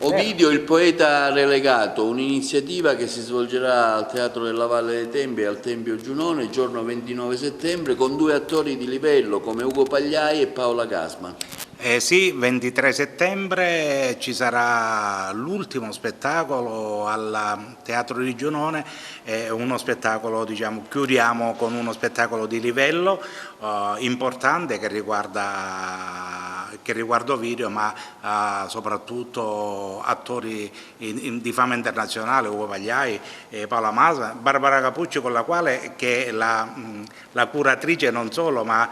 Ovidio, il poeta relegato, un'iniziativa che si svolgerà al Teatro della Valle dei Tempii e al Tempio Giunone il giorno 29 settembre con 2 attori di livello come Ugo Pagliai e Paola Gasman. Sì, 23 settembre ci sarà l'ultimo spettacolo al Teatro di Giunone, uno spettacolo, diciamo, chiudiamo con uno spettacolo di livello importante che riguarda Ovidio, ma soprattutto attori di fama internazionale, Ugo Pagliai, Paola Masa, Barbara Capucci, con la quale che è la curatrice non solo, ma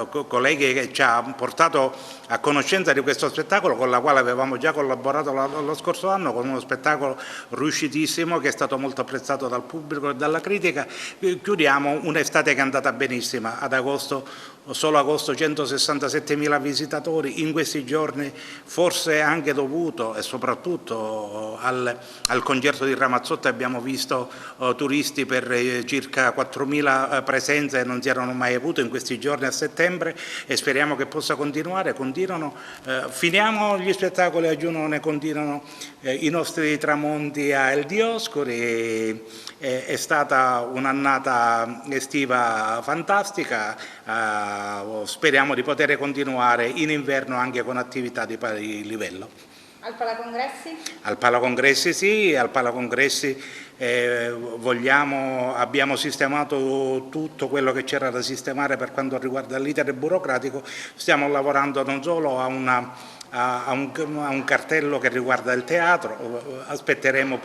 colleghi che ci ha portato a conoscenza di questo spettacolo, con la quale avevamo già collaborato lo scorso anno con uno spettacolo riuscitissimo che è stato molto apprezzato dal pubblico e dalla critica. Chiudiamo un'estate che è andata benissima, ad agosto, solo agosto 167.000 visitatori, in questi giorni forse anche dovuto e soprattutto al concerto di Ramazzotti abbiamo visto turisti per circa 4.000 presenze, non si erano mai avute in questi giorni a settembre, e speriamo che possa continuare. Finiamo gli spettacoli a Giunone, continuano i nostri tramonti a El Dioscuri. È stata un'annata estiva fantastica, speriamo di poter continuare in inverno anche con attività di pari livello. Al Palacongressi? Al Palacongressi sì, al Palacongressi abbiamo sistemato tutto quello che c'era da sistemare per quanto riguarda l'iter burocratico. Stiamo lavorando non solo a un cartello che riguarda il teatro, aspetteremo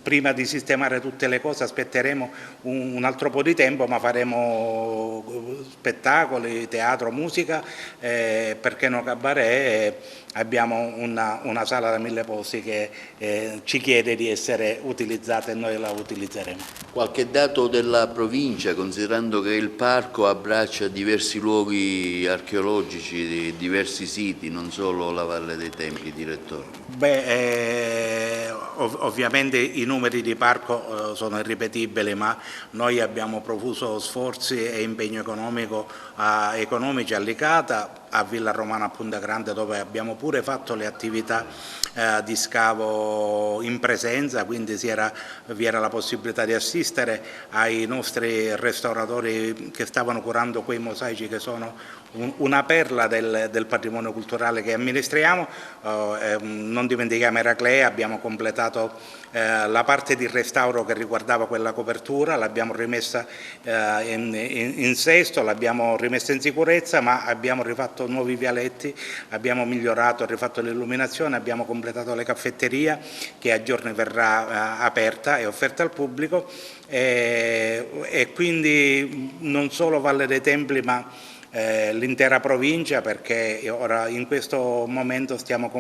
prima di sistemare tutte le cose, aspetteremo un altro po' di tempo, ma faremo spettacoli, teatro, musica, perché no cabaret. Abbiamo una sala da 1000 posti che ci chiede di essere utilizzata e noi la utilizzeremo. Qualche dato della provincia, considerando che il parco abbraccia diversi luoghi archeologici, diversi siti, non solo la Valle dei Tempii, direttore? Ovviamente i numeri di parco sono irripetibili, ma noi abbiamo profuso sforzi e impegno economici a Licata, a Villa Romana a Punta Grande, dove abbiamo pure fatto le attività di scavo in presenza, quindi vi era la possibilità di assistere ai nostri restauratori che stavano curando quei mosaici che sono una perla del patrimonio culturale che amministriamo. Non dimentichiamo Eraclea, abbiamo completato la parte di restauro che riguardava quella copertura, l'abbiamo rimessa in sesto, l'abbiamo rimessa in sicurezza, ma abbiamo rifatto nuovi vialetti, abbiamo migliorato, rifatto l'illuminazione, abbiamo completato le caffetterie che a giorni verrà aperta e offerta al pubblico, e quindi non solo Valle dei Tempii ma l'intera provincia, perché ora in questo momento stiamo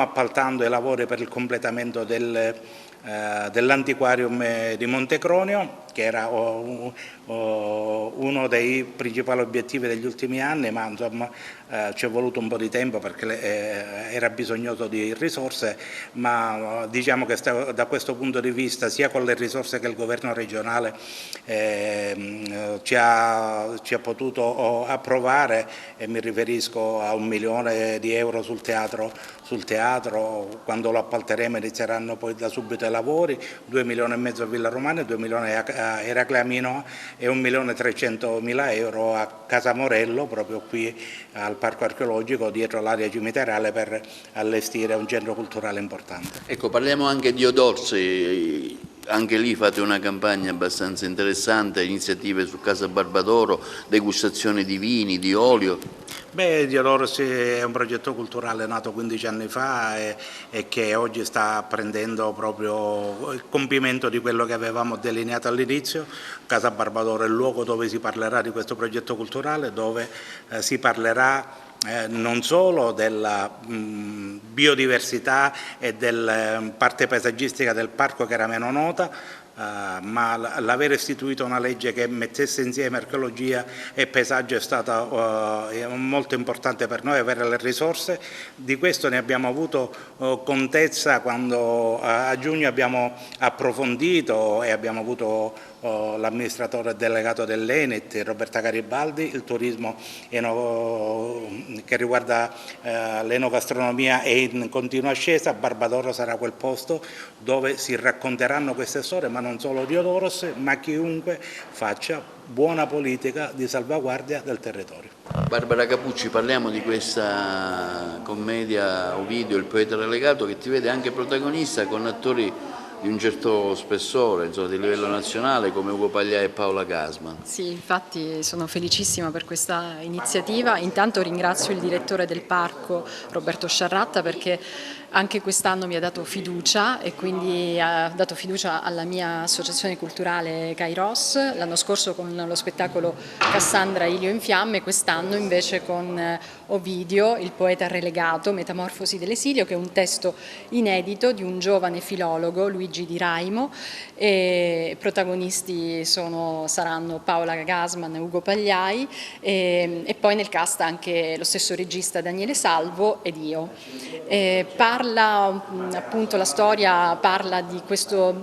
appaltando i lavori per il completamento dell'antiquarium di Montecronio, che era uno dei principali obiettivi degli ultimi anni, ma insomma ci è voluto un po' di tempo perché era bisognoso di risorse, ma diciamo che da questo punto di vista, sia con le risorse che il governo regionale ci ha potuto approvare, e mi riferisco a 1 milione di euro sul teatro. Quando lo appalteremo inizieranno poi da subito i lavori, 2,5 milioni a Villa Romana, 2 milioni a Eraclea Minoa e 1.300.000 euro a Casa Morello, proprio qui al Parco Archeologico, dietro l'area cimiteriale, per allestire un centro culturale importante. Ecco, parliamo anche di Odorsi. Anche lì fate una campagna abbastanza interessante, iniziative su Casa Barbadoro, degustazioni di vini, di olio. Diodorsi è un progetto culturale nato 15 anni fa e che oggi sta prendendo proprio il compimento di quello che avevamo delineato all'inizio. Casa Barbadoro è il luogo dove si parlerà di questo progetto culturale, dove si parlerà non solo della biodiversità e della parte paesaggistica del parco, che era meno nota, ma l'aver istituito una legge che mettesse insieme archeologia e paesaggio è stato molto importante per noi. Avere le risorse di questo ne abbiamo avuto contezza quando a giugno abbiamo approfondito e abbiamo avuto l'amministratore delegato dell'Enit, Roberta Garibaldi. Il turismo che riguarda l'enogastronomia è in continua ascesa. Barbadoro sarà quel posto dove si racconteranno queste storie, ma non solo di Odoros, ma chiunque faccia buona politica di salvaguardia del territorio. Barbara Capucci, parliamo di questa commedia Ovidio, il poeta relegato, che ti vede anche protagonista con attori di un certo spessore, insomma, di livello nazionale, come Ugo Pagliai e Paola Gasman. Sì, infatti sono felicissima per questa iniziativa. Intanto ringrazio il direttore del parco, Roberto Sciarratta, perché anche quest'anno mi ha dato fiducia e quindi ha dato fiducia alla mia associazione culturale Kairos, l'anno scorso con lo spettacolo Cassandra Ilio in fiamme, quest'anno invece con Ovidio, il poeta relegato, Metamorfosi dell'esilio, che è un testo inedito di un giovane filologo, Luigi Di Raimo, e protagonisti saranno Paola Gasman e Ugo Pagliai, e poi nel cast anche lo stesso regista Daniele Salvo ed io. Appunto, la storia parla di questo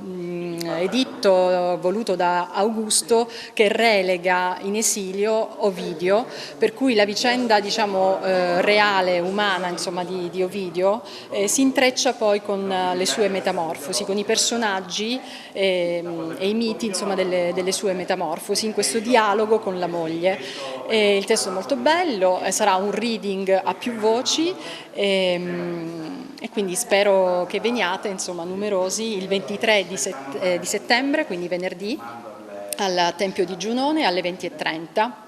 editto voluto da Augusto che relega in esilio Ovidio, per cui la vicenda, diciamo, reale, umana, insomma, di Ovidio si intreccia poi con le sue metamorfosi, con i personaggi e i miti, insomma, delle sue metamorfosi in questo dialogo con la moglie. Il testo è molto bello, sarà un reading a più voci e quindi spero che veniate, insomma, numerosi il 23 di settembre, quindi venerdì, al Tempio di Giunone alle 20:30.